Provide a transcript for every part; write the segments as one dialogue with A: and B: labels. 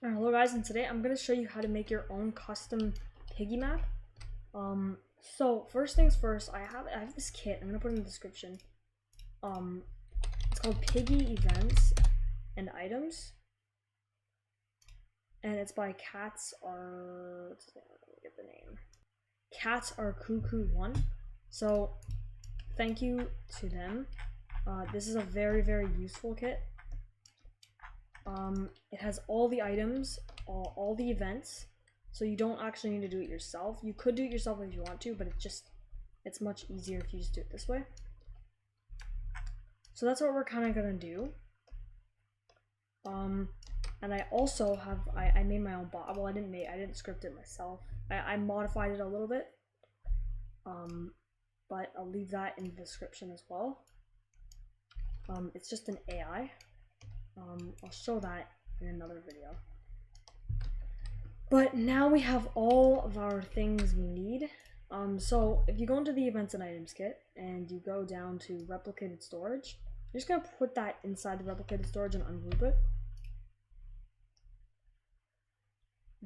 A: Alright, hello guys, and today I'm going to show you how to make your own custom Piggy map. So first things first, I have this kit. I'm going to put it in the description. It's called Piggy Events and Items, and it's by Cats Are, let me get the name. Cats Are Cuckoo 1. So thank you to them. This is a very useful kit. It has all the items, all the events, so you don't actually need to do it yourself. You could do it yourself if you want to, but it's much easier if you just do it this way. So that's what we're kind of gonna do. And I also have, I made my own bot. Well, I didn't script it myself. I modified it a little bit. But I'll leave that in the description as well. It's just an AI. I'll show that in another video. But now we have all of our things we need. So if you go into the events and items kit and you go down to replicated storage, you're just gonna put that inside the replicated storage and ungroup it.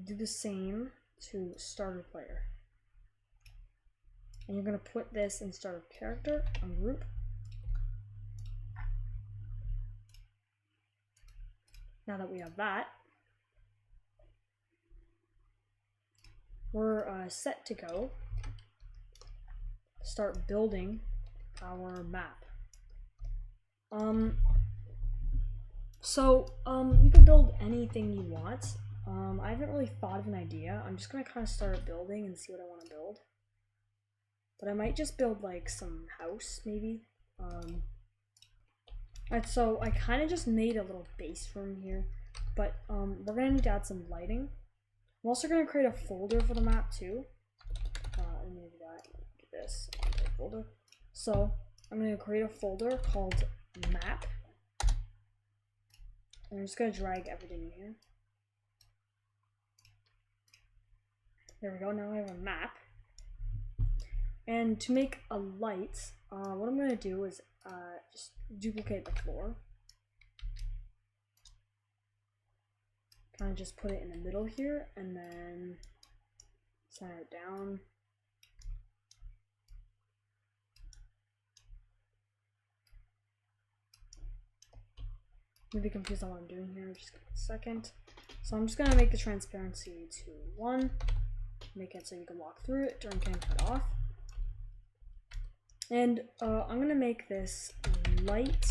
A: Do the same to starter player. And you're gonna put this in starter character, ungroup. Now that we have that, we're set to go start building our map. You can build anything you want. I haven't really thought of an idea. I'm just gonna kind of start building and see what I want to build. But I might just build like some house maybe. And so I kind of just made a little base room here, but we're gonna need to add some lighting. I'm also gonna create a folder for the map too. Let me do that. Get this folder. So I'm gonna create a folder called map, and I'm just gonna drag everything in here. There we go. Now I have a map. And to make a light, what I'm gonna do is just duplicate the floor. Kind of just put it in the middle here, and then center it down. Maybe confused on what I'm doing here. Just give it a second. So I'm just gonna make the transparency to 1. Make it so you can walk through it during getting cut off. And I'm gonna make this light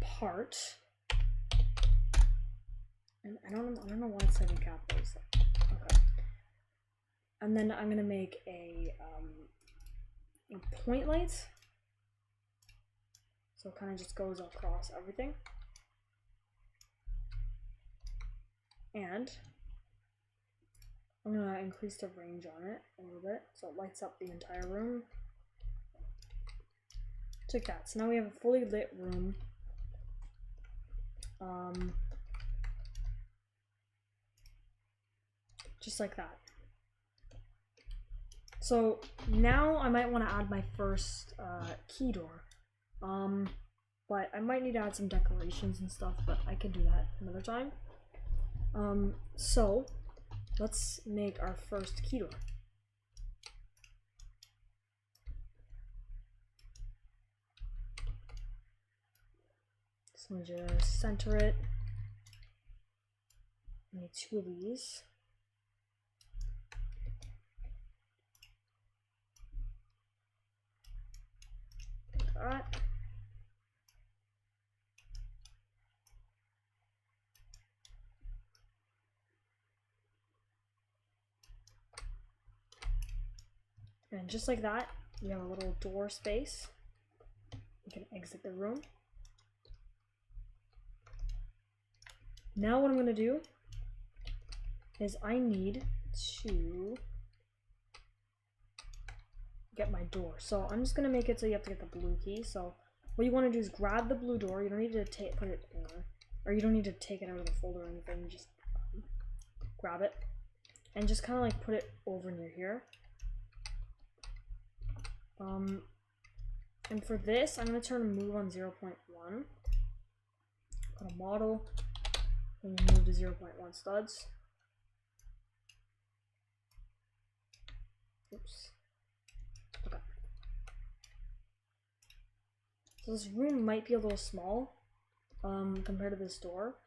A: part, and I don't know why it's set in capitals. Okay. And then I'm gonna make a point light, so it kind of just goes across everything. And I'm gonna increase the range on it a little bit so it lights up the entire room. Just like that. So now we have a fully lit room. Just like that. So now I might want to add my first key door. But I might need to add some decorations and stuff, but I can do that another time. So let's make our first key door. So I'm gonna just center it. I need 2 of these. Like that. And just like that, we have a little door space. You can exit the room. Now what I'm going to do is I need to get my door. So I'm just going to make it so you have to get the blue key. So what you want to do is grab the blue door. You don't need to put it anywhere, or you don't need to take it out of the folder or anything. You just grab it and just kind of like put it over near here. And for this, I'm going to turn move on 0.1. Got a model. And we'll move to 0.1 studs. Oops. Okay. So this room might be a little small, compared to this door.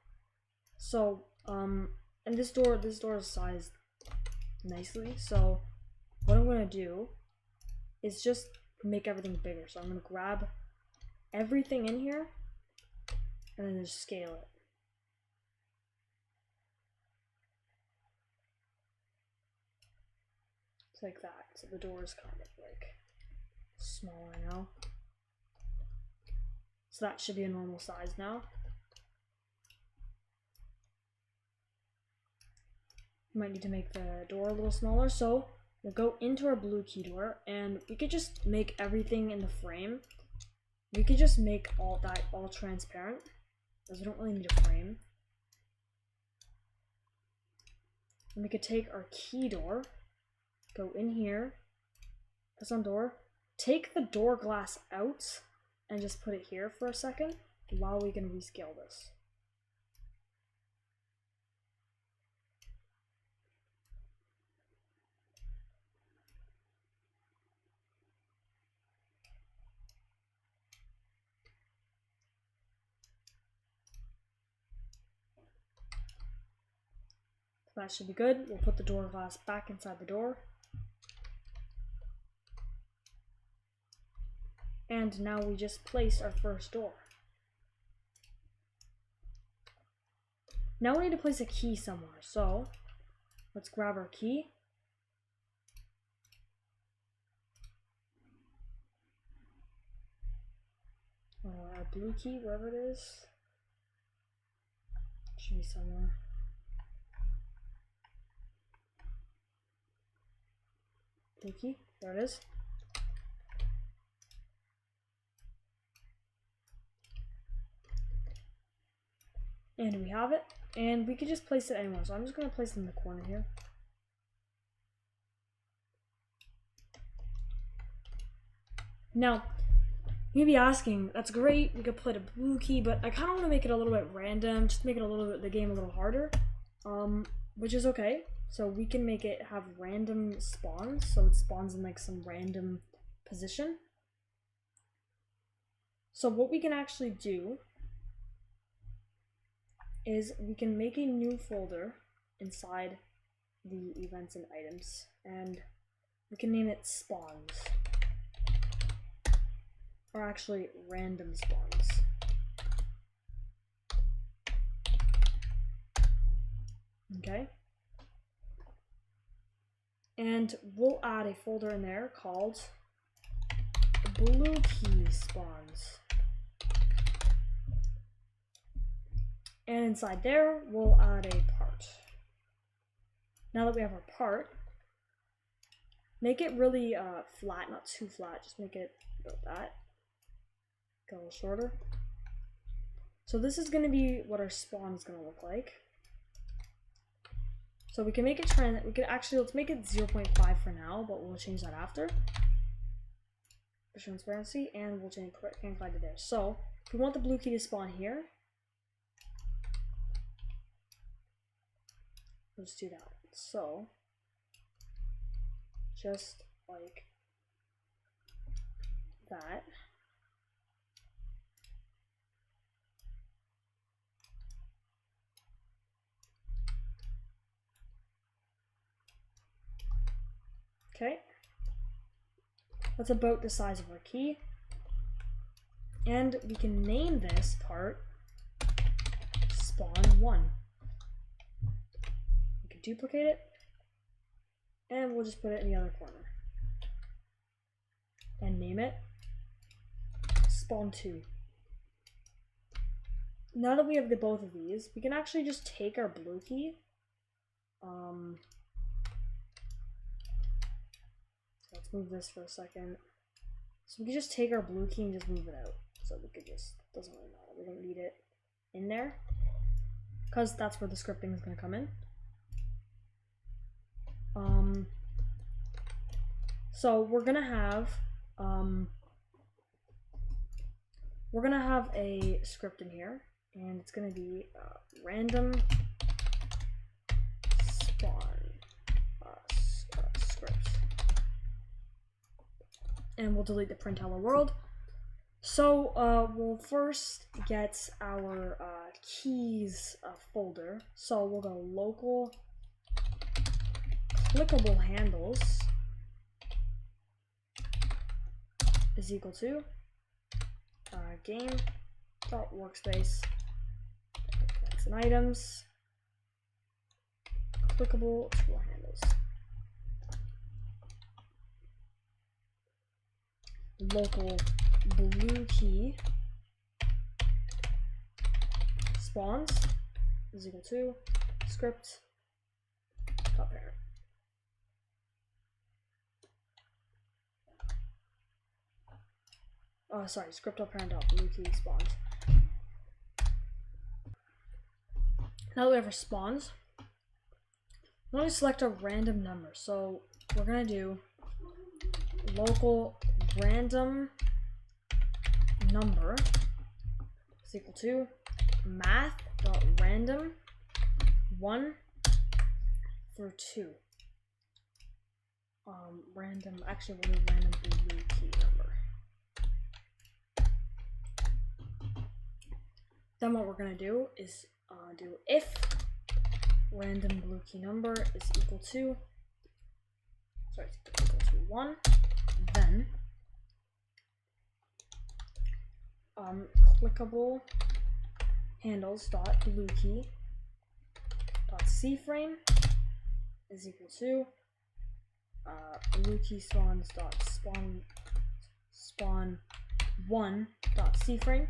A: So, and this door is sized nicely. So, what I'm gonna do is just make everything bigger. So I'm gonna grab everything in here and then just scale it. It's like that. So the door is kind of like smaller now. So that should be a normal size now. Might need to make the door a little smaller. So we'll go into our blue key door and we could just make everything in the frame. We could just make all that all transparent, because we don't really need a frame. And we could take our key door, go in here, press on door, take the door glass out, and just put it here for a second while we can rescale this. That should be good. We'll put the door glass back inside the door. And now we just placed our first door. Now we need to place a key somewhere. So let's grab our key. Our blue key, wherever it is. It should be somewhere. Blue key, there it is. And we have it, and we could just place it anywhere. So I'm just gonna place it in the corner here. Now, you may be asking, that's great, we could put a blue key, but I kind of want to make it a little bit random, just make it a little bit, the game a little harder, which is okay. So we can make it have random spawns, so it spawns in like some random position. So what we can actually do is we can make a new folder inside the events and items, and we can name it spawns, or actually random spawns. Okay. And we'll add a folder in there called blue key spawns. And inside there, we'll add a part. Now that we have our part, make it really flat, not too flat, just make it about that. Go a little shorter. So this is gonna be what our spawn is gonna look like. So we can make it we could actually, let's make it 0.5 for now, but we'll change that after. For transparency, and we'll change incline to there. So if we want the blue key to spawn here, let's do that. So just like that. Okay, that's about the size of our key, and we can name this part spawn1. We can duplicate it, and we'll just put it in the other corner and name it spawn2. Now that we have both of these, we can actually just take our blue key, let's move this for a second. So we can just take our blue key and just move it out. So we could just, doesn't really matter. We don't need it in there, because that's where the scripting is going to come in. So we're gonna have a script in here. and it's gonna be random spawn script, and we'll delete the print hello world. So we'll first get our keys folder. So we'll go local clickable handles is equal to game dot workspace and items clickable tool handles. Local blue key spawns is equal to script dot parent. Sorry, script dot parent dot blue key spawns. Now that we have our spawns, we're going to select a random number. So we're going to do local random number is equal to math.random 1 through 2. Random, actually we'll do random blue key number. Then what we're gonna do is do if random blue key number is equal to, sorry, it's equal to 1, then clickable handles dot blue key dot cframe is equal to blue key spawns dot spawn 1 dot cframe,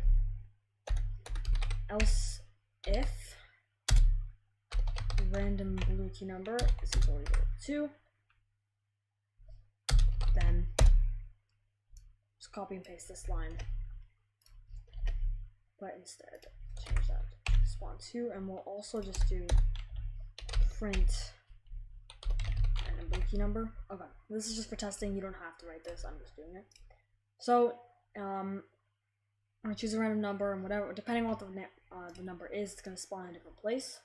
A: else if random blue key number is equal to 2, then just copy and paste this line, but instead change that to spawn 2, and we'll also just do print random blue key number. Okay, this is just for testing, you don't have to write this, I'm just doing it. So I'm gonna choose a random number, and whatever, depending on what the number is, it's gonna spawn in a different place.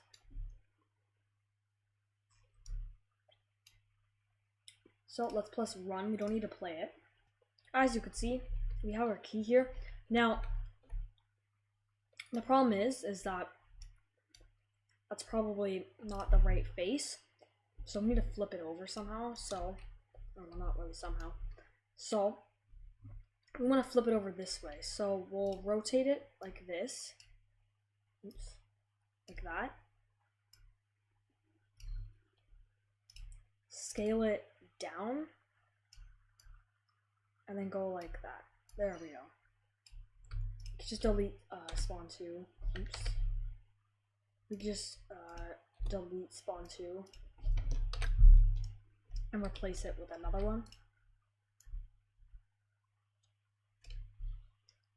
A: So let's press run. We don't need to play it. As you can see, we have our key here. Now, the problem is that that's probably not the right face. So we need to flip it over somehow. So, well, not really somehow. So we want to flip it over this way. So we'll rotate it like this. Oops, like that. Scale it down, and then go like that. There we go. You can just delete spawn 2. Oops. We can just delete spawn 2 and replace it with another one.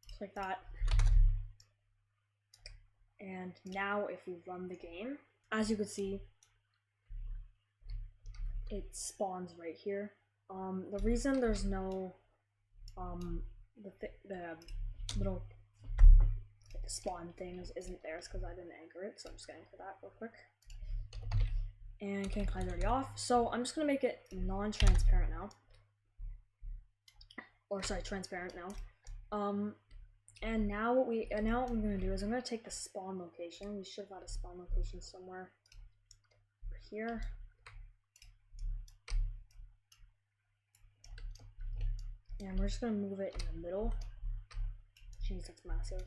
A: Just like that. And now if we run the game, as you can see, it spawns right here. The reason there's no the little spawn thing isn't there is because I didn't anchor it, so I'm just gonna anchor that real quick. And can climb already off. So I'm just gonna make it non-transparent now. Or sorry, transparent now. And now what I'm gonna do is I'm gonna take the spawn location. We should have had a spawn location somewhere here. And we're just gonna move it in the middle. Jeez, that's massive.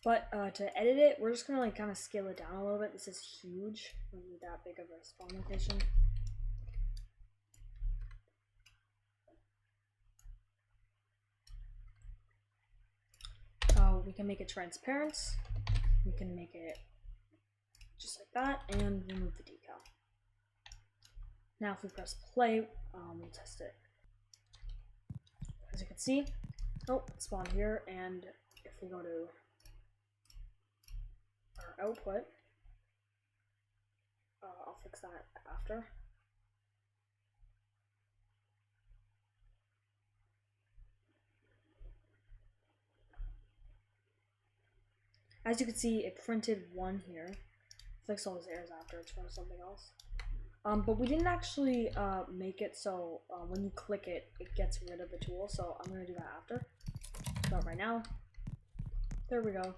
A: But to edit it, we're just gonna like kind of scale it down a little bit. This is huge. We don't need that big of a spawn location. We can make it transparent. We can make it just like that, and remove the decal. Now if we press play, we'll test it. As you can see, oh, it spawned here, and if we go to our output, I'll fix that after. as you can see, it printed 1 here. Fix all those errors after it's from something else. But we didn't actually make it so when you click it, it gets rid of the tool. So I'm gonna do that after. But right now, there we go.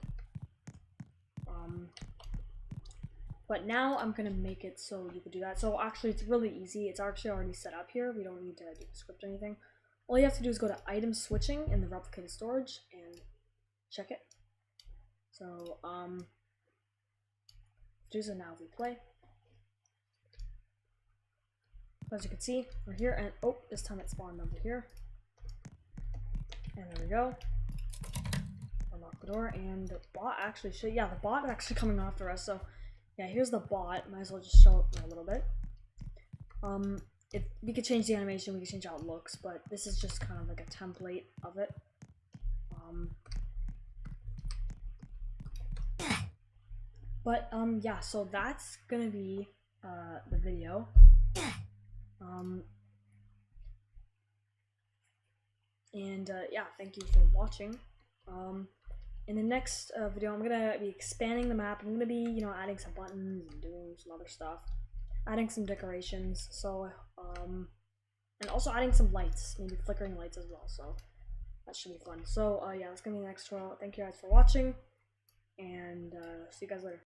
A: But now I'm gonna make it so you can do that. So actually, it's really easy. It's actually already set up here. We don't need to do the script or anything. All you have to do is go to item switching in the replicated storage and check it. So do so now. If we play, as you can see, we're here, and oh, this time it spawned over here. And there we go. Unlock the door, and the bot actually should, yeah, the bot is actually coming after us. So yeah, here's the bot. Might as well just show it a little bit. We could change the animation, we could change how it looks, but this is just kind of like a template of it. Yeah, so that's gonna be the video. Yeah, thank you for watching. In the next video, I'm gonna be expanding the map. I'm gonna be, you know, adding some buttons and doing some other stuff, adding some decorations. So, and also adding some lights, maybe flickering lights as well. So that should be fun. So, yeah, that's gonna be the next tutorial. Thank you guys for watching, and see you guys later.